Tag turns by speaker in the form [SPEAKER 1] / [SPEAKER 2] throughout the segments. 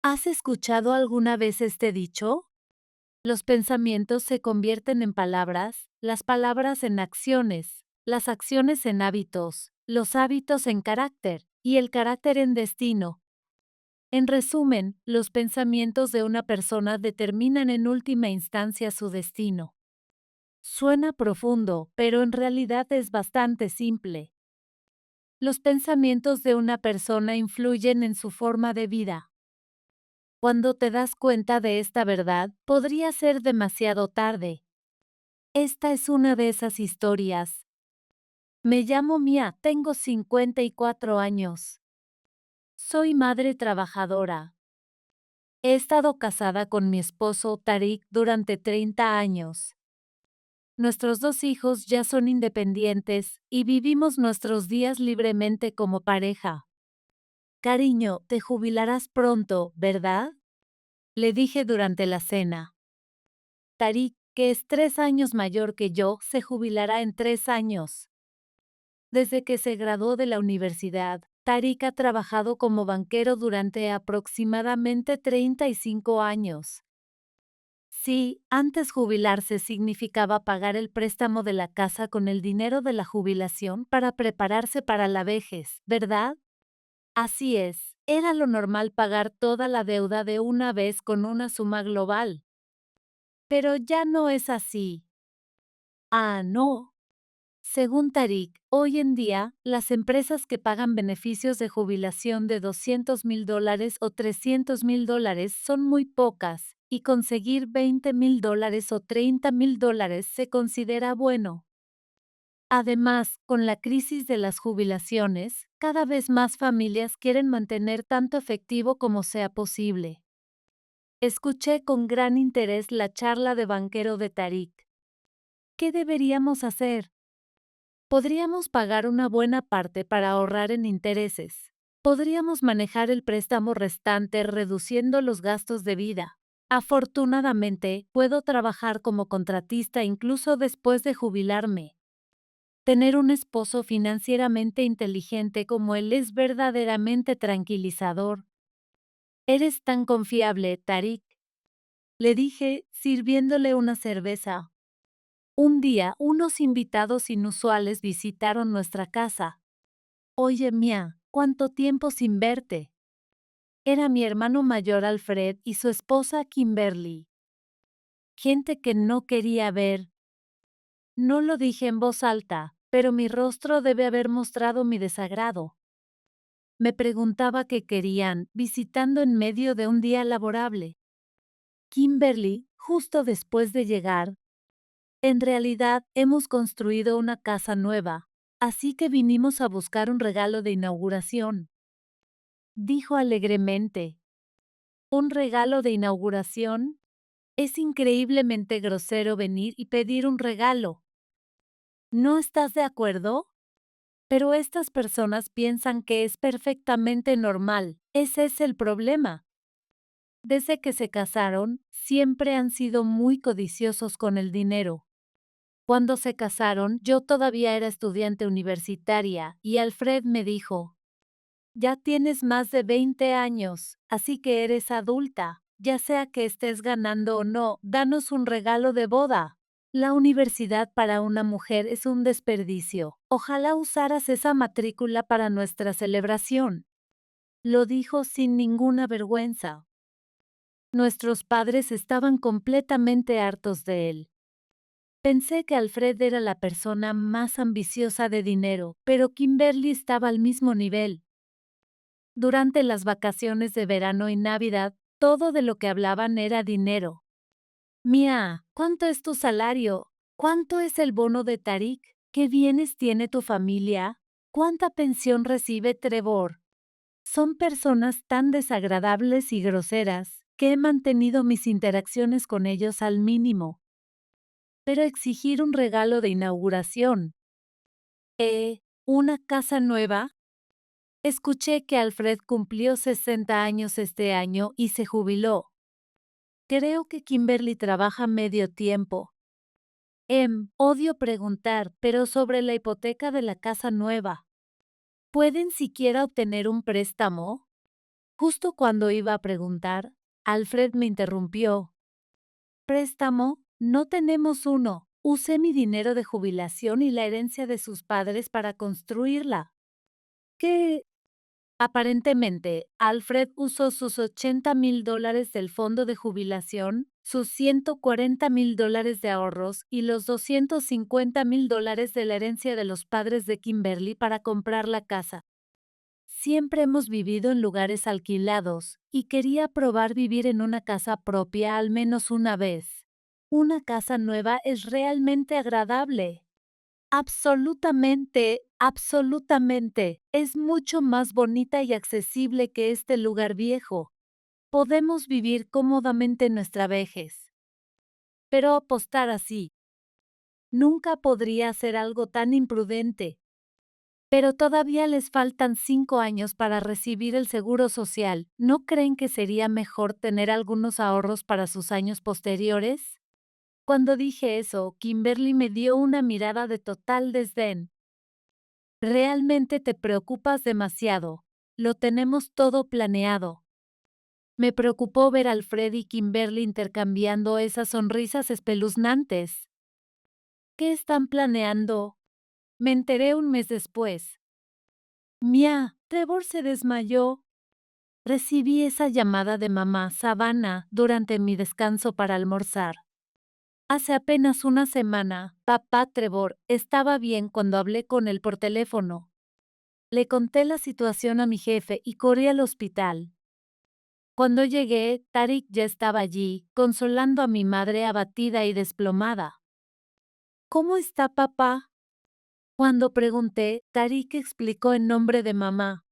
[SPEAKER 1] ¿Has escuchado alguna vez este dicho? Los pensamientos se convierten en palabras, las palabras en acciones, las acciones en hábitos, los hábitos en carácter, y el carácter en destino. En resumen, los pensamientos de una persona determinan en última instancia su destino. Suena profundo, pero en realidad es bastante simple. Los pensamientos de una persona influyen en su forma de vida. Cuando te das cuenta de esta verdad, podría ser demasiado tarde. Esta es una de esas historias. Me llamo Mia, tengo 54 años. Soy madre trabajadora. He estado casada con mi esposo Tariq durante 30 años. Nuestros dos hijos ya son independientes y vivimos nuestros días libremente como pareja. Cariño, te jubilarás pronto, ¿verdad? Le dije durante la cena. Tariq, que es 3 años mayor que yo, se jubilará en 3 años. Desde que se graduó de la universidad, Tariq ha trabajado como banquero durante aproximadamente 35 años. Sí, antes jubilarse significaba pagar el préstamo de la casa con el dinero de la jubilación para prepararse para la vejez, ¿verdad? Así es, era lo normal pagar toda la deuda de una vez con una suma global. Pero ya no es así. Ah, no. Según Tariq, hoy en día, las empresas que pagan beneficios de jubilación de $200,000 o $300,000 son muy pocas, y conseguir $20,000 o $30,000 se considera bueno. Además, con la crisis de las jubilaciones, cada vez más familias quieren mantener tanto efectivo como sea posible. Escuché con gran interés la charla de banquero de Tariq. ¿Qué deberíamos hacer? Podríamos pagar una buena parte para ahorrar en intereses. Podríamos manejar el préstamo restante reduciendo los gastos de vida. Afortunadamente, puedo trabajar como contratista incluso después de jubilarme. Tener un esposo financieramente inteligente como él es verdaderamente tranquilizador. Eres tan confiable, Tariq, le dije, sirviéndole una cerveza. Un día, unos invitados inusuales visitaron nuestra casa. Oye, Mia, ¿cuánto tiempo sin verte? Era mi hermano mayor Alfred y su esposa Kimberly. Gente que no quería ver. No lo dije en voz alta, pero mi rostro debe haber mostrado mi desagrado. Me preguntaba qué querían, visitando en medio de un día laborable. Kimberly, justo después de llegar, en realidad hemos construido una casa nueva, así que vinimos a buscar un regalo de inauguración, dijo alegremente. ¿Un regalo de inauguración? Es increíblemente grosero venir y pedir un regalo. ¿No estás de acuerdo? Pero estas personas piensan que es perfectamente normal. Ese es el problema. Desde que se casaron, siempre han sido muy codiciosos con el dinero. Cuando se casaron, yo todavía era estudiante universitaria y Alfred me dijo, ya tienes más de 20 años, así que eres adulta. Ya sea que estés ganando o no, danos un regalo de boda. La universidad para una mujer es un desperdicio. Ojalá usaras esa matrícula para nuestra celebración. Lo dijo sin ninguna vergüenza. Nuestros padres estaban completamente hartos de él. Pensé que Alfred era la persona más ambiciosa de dinero, pero Kimberly estaba al mismo nivel. Durante las vacaciones de verano y Navidad, todo de lo que hablaban era dinero. Mia, ¿cuánto es tu salario? ¿Cuánto es el bono de Tariq? ¿Qué bienes tiene tu familia? ¿Cuánta pensión recibe Trevor? Son personas tan desagradables y groseras que he mantenido mis interacciones con ellos al mínimo. Pero exigir un regalo de inauguración. ¿Una casa nueva? Escuché que Alfred cumplió 60 años este año y se jubiló. Creo que Kimberly trabaja medio tiempo. Odio preguntar, pero sobre la hipoteca de la casa nueva. ¿Pueden siquiera obtener un préstamo? Justo cuando iba a preguntar, Alfred me interrumpió. ¿Préstamo? No tenemos uno. Usé mi dinero de jubilación y la herencia de sus padres para construirla. ¿Qué? Aparentemente, Alfred usó sus $80,000 del fondo de jubilación, sus $140,000 de ahorros y los $250,000 de la herencia de los padres de Kimberly para comprar la casa. Siempre hemos vivido en lugares alquilados y quería probar vivir en una casa propia al menos una vez. Una casa nueva es realmente agradable. Absolutamente, absolutamente. Es mucho más bonita y accesible que este lugar viejo. Podemos vivir cómodamente en nuestra vejez. Pero apostar así. Nunca podría hacer algo tan imprudente. Pero todavía les faltan 5 años para recibir el seguro social. ¿No creen que sería mejor tener algunos ahorros para sus años posteriores? Cuando dije eso, Kimberly me dio una mirada de total desdén. Realmente te preocupas demasiado. Lo tenemos todo planeado. Me preocupó ver a Alfred y Kimberly intercambiando esas sonrisas espeluznantes. ¿Qué están planeando? Me enteré un mes después. Mia, Trevor se desmayó. Recibí esa llamada de mamá Savannah durante mi descanso para almorzar. Hace apenas una semana, papá Trevor estaba bien cuando hablé con él por teléfono. Le conté la situación a mi jefe y corrí al hospital. Cuando llegué, Tariq ya estaba allí, consolando a mi madre abatida y desplomada. ¿Cómo está papá? Cuando pregunté, Tariq explicó en nombre de mamá.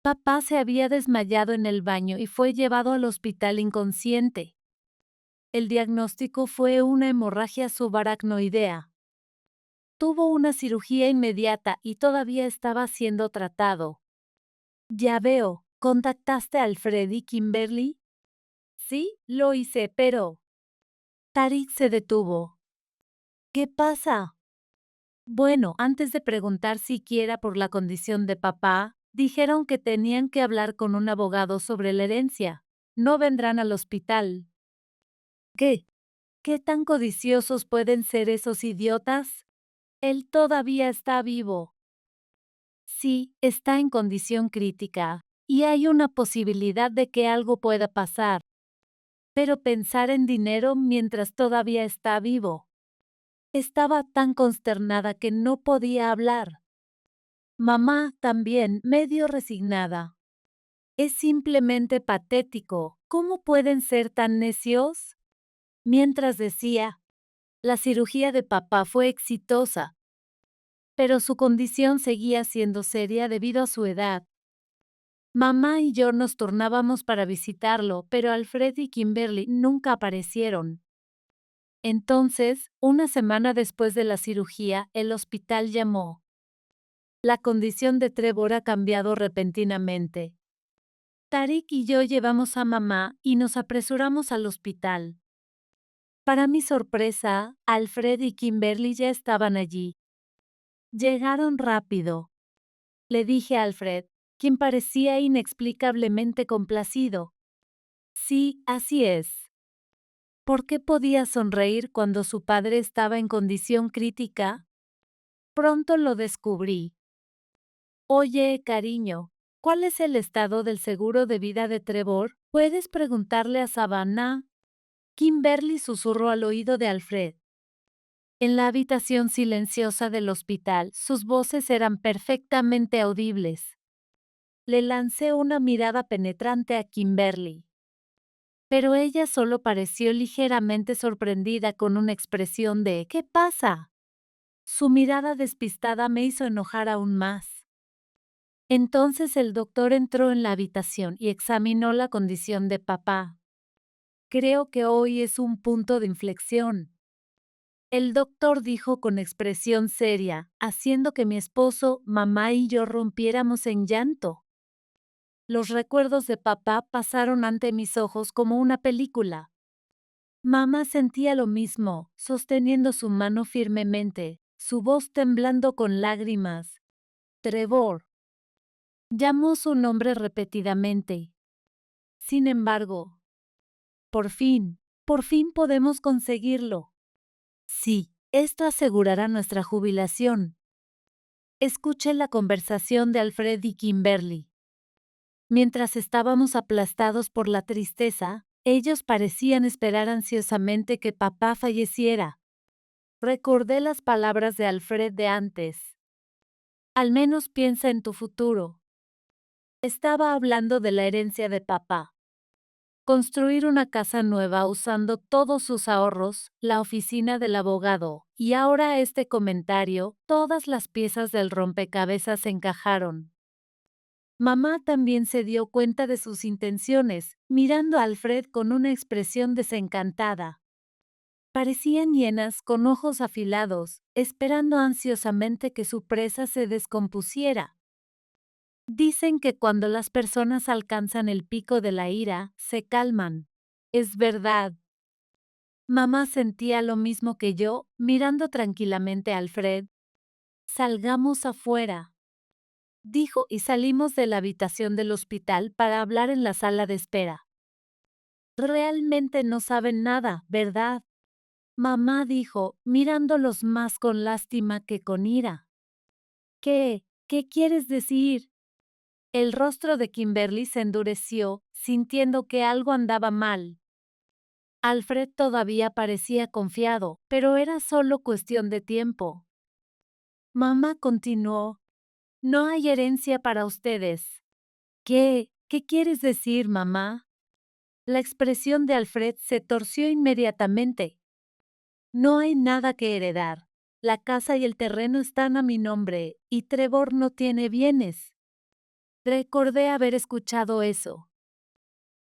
[SPEAKER 1] Papá se había desmayado en el baño y fue llevado al hospital inconsciente. El diagnóstico fue una hemorragia subaracnoidea. Tuvo una cirugía inmediata y todavía estaba siendo tratado. Ya veo, ¿contactaste a Alfred y Kimberly? Sí, lo hice, pero... Tariq se detuvo. ¿Qué pasa? Bueno, antes de preguntar siquiera por la condición de papá, dijeron que tenían que hablar con un abogado sobre la herencia. No vendrán al hospital. ¿Qué? ¿Qué tan codiciosos pueden ser esos idiotas? Él todavía está vivo. Sí, está en condición crítica, y hay una posibilidad de que algo pueda pasar. Pero pensar en dinero mientras todavía está vivo. Estaba tan consternada que no podía hablar. Mamá también, medio resignada. Es simplemente patético. ¿Cómo pueden ser tan necios? Mientras decía, la cirugía de papá fue exitosa, pero su condición seguía siendo seria debido a su edad. Mamá y yo nos turnábamos para visitarlo, pero Alfred y Kimberly nunca aparecieron. Entonces, una semana después de la cirugía, el hospital llamó. La condición de Trevor ha cambiado repentinamente. Tariq y yo llevamos a mamá y nos apresuramos al hospital. Para mi sorpresa, Alfred y Kimberly ya estaban allí. Llegaron rápido. Le dije a Alfred, quien parecía inexplicablemente complacido. Sí, así es. ¿Por qué podía sonreír cuando su padre estaba en condición crítica? Pronto lo descubrí. Oye, cariño, ¿cuál es el estado del seguro de vida de Trevor? ¿Puedes preguntarle a Savannah? Kimberly susurró al oído de Alfred. En la habitación silenciosa del hospital, sus voces eran perfectamente audibles. Le lancé una mirada penetrante a Kimberly. Pero ella solo pareció ligeramente sorprendida con una expresión de ¿qué pasa? Su mirada despistada me hizo enojar aún más. Entonces el doctor entró en la habitación y examinó la condición de papá. Creo que hoy es un punto de inflexión. El doctor dijo con expresión seria, haciendo que mi esposo, mamá y yo rompiéramos en llanto. Los recuerdos de papá pasaron ante mis ojos como una película. Mamá sentía lo mismo, sosteniendo su mano firmemente, su voz temblando con lágrimas. Trevor. Llamó su nombre repetidamente. Sin embargo, por fin podemos conseguirlo. Sí, esto asegurará nuestra jubilación. Escuché la conversación de Alfred y Kimberly. Mientras estábamos aplastados por la tristeza, ellos parecían esperar ansiosamente que papá falleciera. Recordé las palabras de Alfred de antes. Al menos piensa en tu futuro. Estaba hablando de la herencia de papá. Construir una casa nueva usando todos sus ahorros, la oficina del abogado, y ahora este comentario, todas las piezas del rompecabezas encajaron. Mamá también se dio cuenta de sus intenciones, mirando a Alfred con una expresión desencantada. Parecían hienas con ojos afilados, esperando ansiosamente que su presa se descompusiera. Dicen que cuando las personas alcanzan el pico de la ira, se calman. Es verdad. Mamá sentía lo mismo que yo, mirando tranquilamente a Alfred. Salgamos afuera, dijo, y salimos de la habitación del hospital para hablar en la sala de espera. Realmente no saben nada, ¿verdad? Mamá dijo, mirándolos más con lástima que con ira. ¿Qué quieres decir? El rostro de Kimberly se endureció, sintiendo que algo andaba mal. Alfred todavía parecía confiado, pero era solo cuestión de tiempo. Mamá continuó, no hay herencia para ustedes. ¿Qué quieres decir, mamá? La expresión de Alfred se torció inmediatamente. No hay nada que heredar. La casa y el terreno están a mi nombre, y Trevor no tiene bienes. Recordé haber escuchado eso.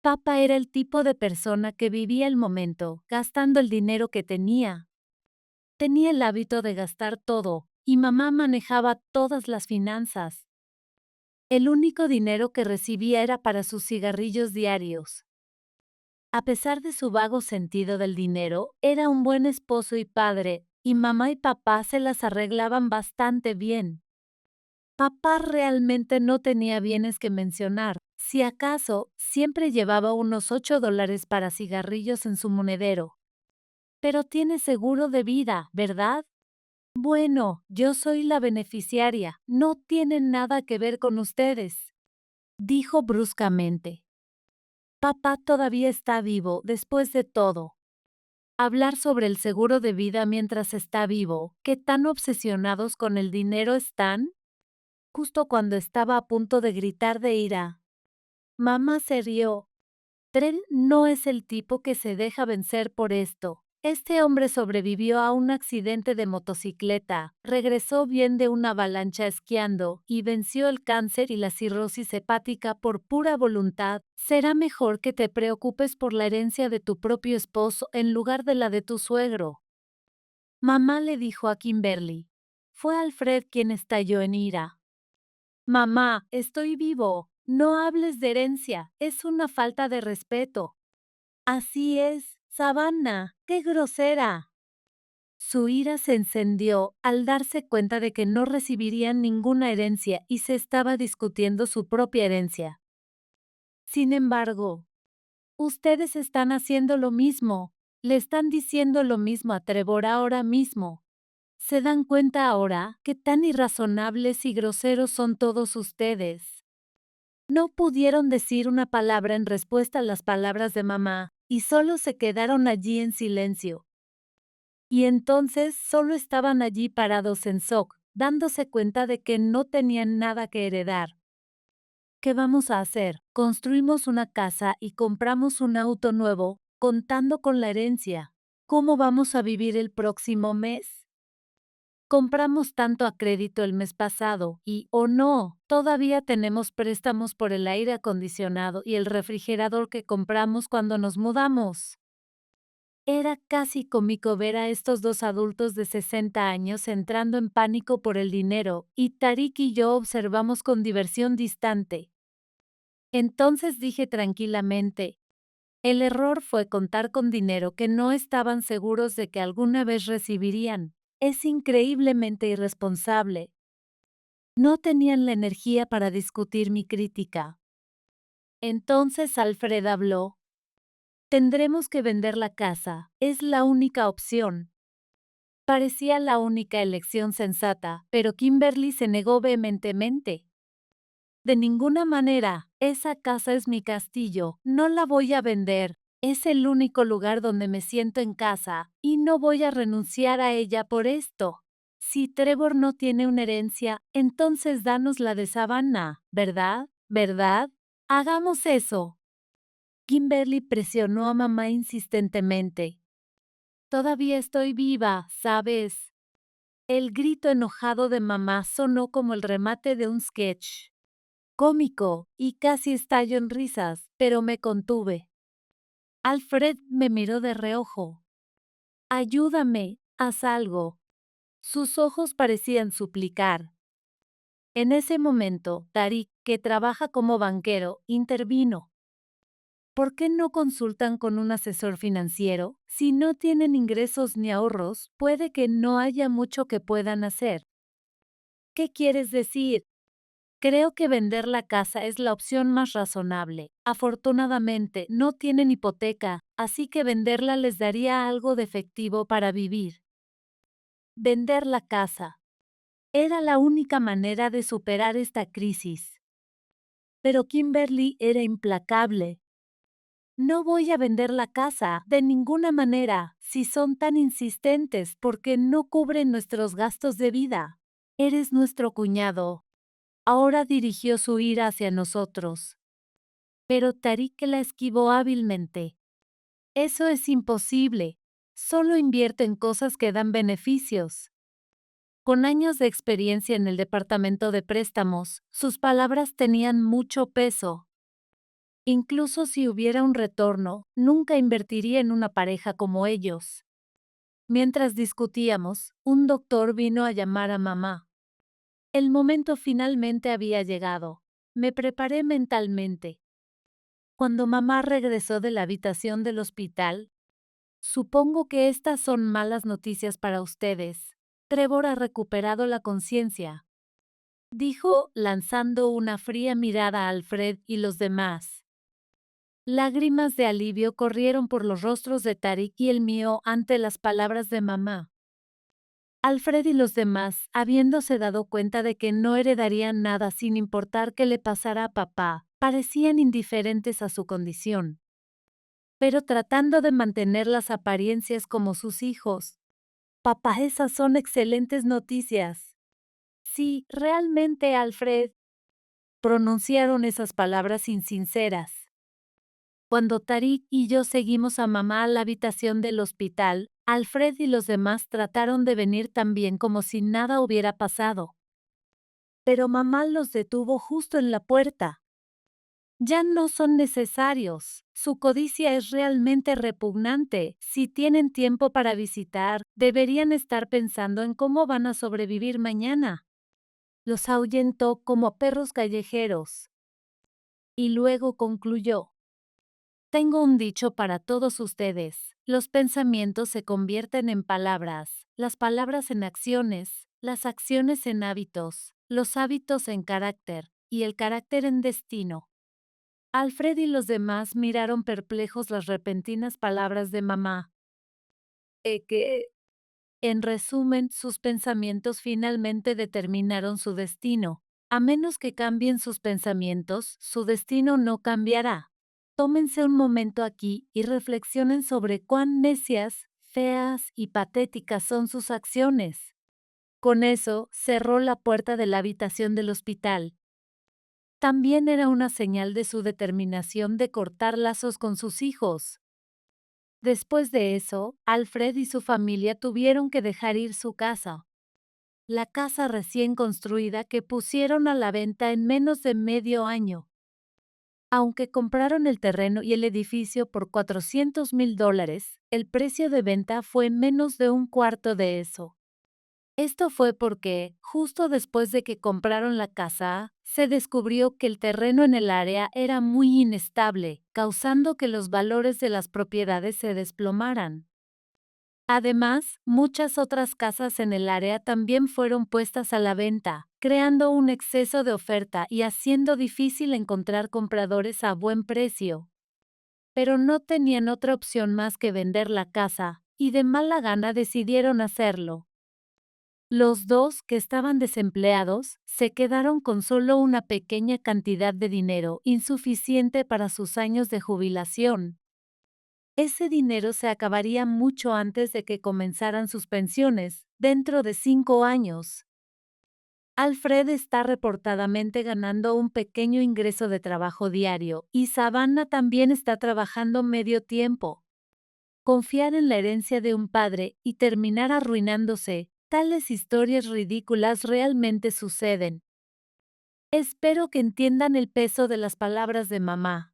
[SPEAKER 1] Papá era el tipo de persona que vivía el momento, gastando el dinero que tenía. Tenía el hábito de gastar todo, y mamá manejaba todas las finanzas. El único dinero que recibía era para sus cigarrillos diarios. A pesar de su vago sentido del dinero, era un buen esposo y padre, y mamá y papá se las arreglaban bastante bien. Papá realmente no tenía bienes que mencionar. Si acaso, siempre llevaba unos $8 para cigarrillos en su monedero. Pero tiene seguro de vida, ¿verdad? Bueno, yo soy la beneficiaria, no tiene nada que ver con ustedes, dijo bruscamente. Papá todavía está vivo después de todo. Hablar sobre el seguro de vida mientras está vivo, ¿qué tan obsesionados con el dinero están? Justo cuando estaba a punto de gritar de ira. Mamá se rió. Trent no es el tipo que se deja vencer por esto. Este hombre sobrevivió a un accidente de motocicleta, regresó bien de una avalancha esquiando y venció el cáncer y la cirrosis hepática por pura voluntad. Será mejor que te preocupes por la herencia de tu propio esposo en lugar de la de tu suegro. Mamá le dijo a Kimberly. Fue Alfred quien estalló en ira. Mamá, estoy vivo. No hables de herencia, es una falta de respeto. Así es, Savannah, qué grosera. Su ira se encendió al darse cuenta de que no recibirían ninguna herencia y se estaba discutiendo su propia herencia. Sin embargo, ustedes están haciendo lo mismo, le están diciendo lo mismo a Trevor ahora mismo. ¿Se dan cuenta ahora que tan irrazonables y groseros son todos ustedes? No pudieron decir una palabra en respuesta a las palabras de mamá, y solo se quedaron allí en silencio. Y entonces solo estaban allí parados en shock, dándose cuenta de que no tenían nada que heredar. ¿Qué vamos a hacer? Construimos una casa y compramos un auto nuevo, contando con la herencia. ¿Cómo vamos a vivir el próximo mes? Compramos tanto a crédito el mes pasado y, oh no, todavía tenemos préstamos por el aire acondicionado y el refrigerador que compramos cuando nos mudamos. Era casi cómico ver a estos dos adultos de 60 años entrando en pánico por el dinero, y Tarik y yo observamos con diversión distante. Entonces dije tranquilamente, el error fue contar con dinero que no estaban seguros de que alguna vez recibirían. Es increíblemente irresponsable. No tenían la energía para discutir mi crítica. Entonces Alfred habló. Tendremos que vender la casa, es la única opción. Parecía la única elección sensata, pero Kimberly se negó vehementemente. De ninguna manera, esa casa es mi castillo, no la voy a vender. Es el único lugar donde me siento en casa, y no voy a renunciar a ella por esto. Si Trevor no tiene una herencia, entonces danos la de Savannah, ¿verdad? ¿Verdad? Hagamos eso. Kimberly presionó a mamá insistentemente. Todavía estoy viva, ¿sabes? El grito enojado de mamá sonó como el remate de un sketch cómico, y casi estallo en risas, pero me contuve. Alfred me miró de reojo. Ayúdame, haz algo. Sus ojos parecían suplicar. En ese momento, Tariq, que trabaja como banquero, intervino. ¿Por qué no consultan con un asesor financiero? Si no tienen ingresos ni ahorros, puede que no haya mucho que puedan hacer. ¿Qué quieres decir? Creo que vender la casa es la opción más razonable. Afortunadamente, no tienen hipoteca, así que venderla les daría algo de efectivo para vivir. Vender la casa. Era la única manera de superar esta crisis. Pero Kimberly era implacable. No voy a vender la casa, de ninguna manera, si son tan insistentes porque no cubren nuestros gastos de vida. Eres nuestro cuñado. Ahora dirigió su ira hacia nosotros. Pero Tariq la esquivó hábilmente. Eso es imposible. Solo invierte en cosas que dan beneficios. Con años de experiencia en el departamento de préstamos, sus palabras tenían mucho peso. Incluso si hubiera un retorno, nunca invertiría en una pareja como ellos. Mientras discutíamos, un doctor vino a llamar a mamá. El momento finalmente había llegado. Me preparé mentalmente. Cuando mamá regresó de la habitación del hospital, supongo que estas son malas noticias para ustedes. Trevor ha recuperado la conciencia, dijo, lanzando una fría mirada a Alfred y los demás. Lágrimas de alivio corrieron por los rostros de Tariq y el mío ante las palabras de mamá. Alfred y los demás, habiéndose dado cuenta de que no heredarían nada sin importar qué le pasara a papá, parecían indiferentes a su condición, pero tratando de mantener las apariencias como sus hijos. Papá, esas son excelentes noticias. Sí, realmente, Alfred. Pronunciaron esas palabras insinceras. Cuando Tariq y yo seguimos a mamá a la habitación del hospital, Alfred y los demás trataron de venir también como si nada hubiera pasado. Pero mamá los detuvo justo en la puerta. Ya no son necesarios. Su codicia es realmente repugnante. Si tienen tiempo para visitar, deberían estar pensando en cómo van a sobrevivir mañana. Los ahuyentó como perros callejeros. Y luego concluyó. Tengo un dicho para todos ustedes. Los pensamientos se convierten en palabras, las palabras en acciones, las acciones en hábitos, los hábitos en carácter, y el carácter en destino. Alfred y los demás miraron perplejos las repentinas palabras de mamá. ¿Qué? En resumen, sus pensamientos finalmente determinaron su destino. A menos que cambien sus pensamientos, su destino no cambiará. Tómense un momento aquí y reflexionen sobre cuán necias, feas y patéticas son sus acciones. Con eso, cerró la puerta de la habitación del hospital. También era una señal de su determinación de cortar lazos con sus hijos. Después de eso, Alfred y su familia tuvieron que dejar ir su casa. La casa recién construida que pusieron a la venta en menos de medio año. Aunque compraron el terreno y el edificio por $400,000, el precio de venta fue menos de un cuarto de eso. Esto fue porque, justo después de que compraron la casa, se descubrió que el terreno en el área era muy inestable, causando que los valores de las propiedades se desplomaran. Además, muchas otras casas en el área también fueron puestas a la venta, creando un exceso de oferta y haciendo difícil encontrar compradores a buen precio. Pero no tenían otra opción más que vender la casa, y de mala gana decidieron hacerlo. Los dos, que estaban desempleados, se quedaron con solo una pequeña cantidad de dinero, insuficiente para sus años de jubilación. Ese dinero se acabaría mucho antes de que comenzaran sus pensiones, dentro de 5 años. Alfred está reportadamente ganando un pequeño ingreso de trabajo diario, y Savannah también está trabajando medio tiempo. Confiar en la herencia de un padre y terminar arruinándose, tales historias ridículas realmente suceden. Espero que entiendan el peso de las palabras de mamá.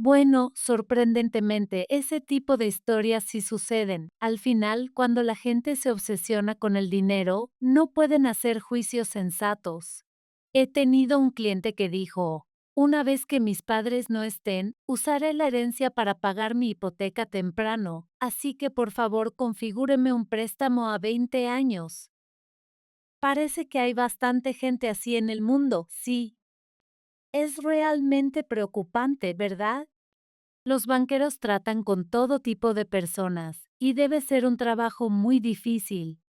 [SPEAKER 1] Bueno, sorprendentemente, ese tipo de historias sí suceden. Al final, cuando la gente se obsesiona con el dinero, no pueden hacer juicios sensatos. He tenido un cliente que dijo, una vez que mis padres no estén, usaré la herencia para pagar mi hipoteca temprano, así que por favor configúreme un préstamo a 20 años. Parece que hay bastante gente así en el mundo, sí. Es realmente preocupante, ¿verdad? Los banqueros tratan con todo tipo de personas, y debe ser un trabajo muy difícil.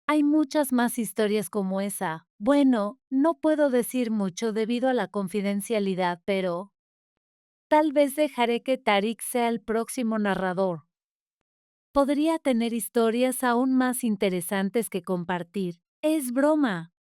[SPEAKER 1] Hay muchas más historias como esa. Bueno, no puedo decir mucho debido a la confidencialidad, pero tal vez dejaré que Tariq sea el próximo narrador. Podría tener historias aún más interesantes que compartir. Es broma.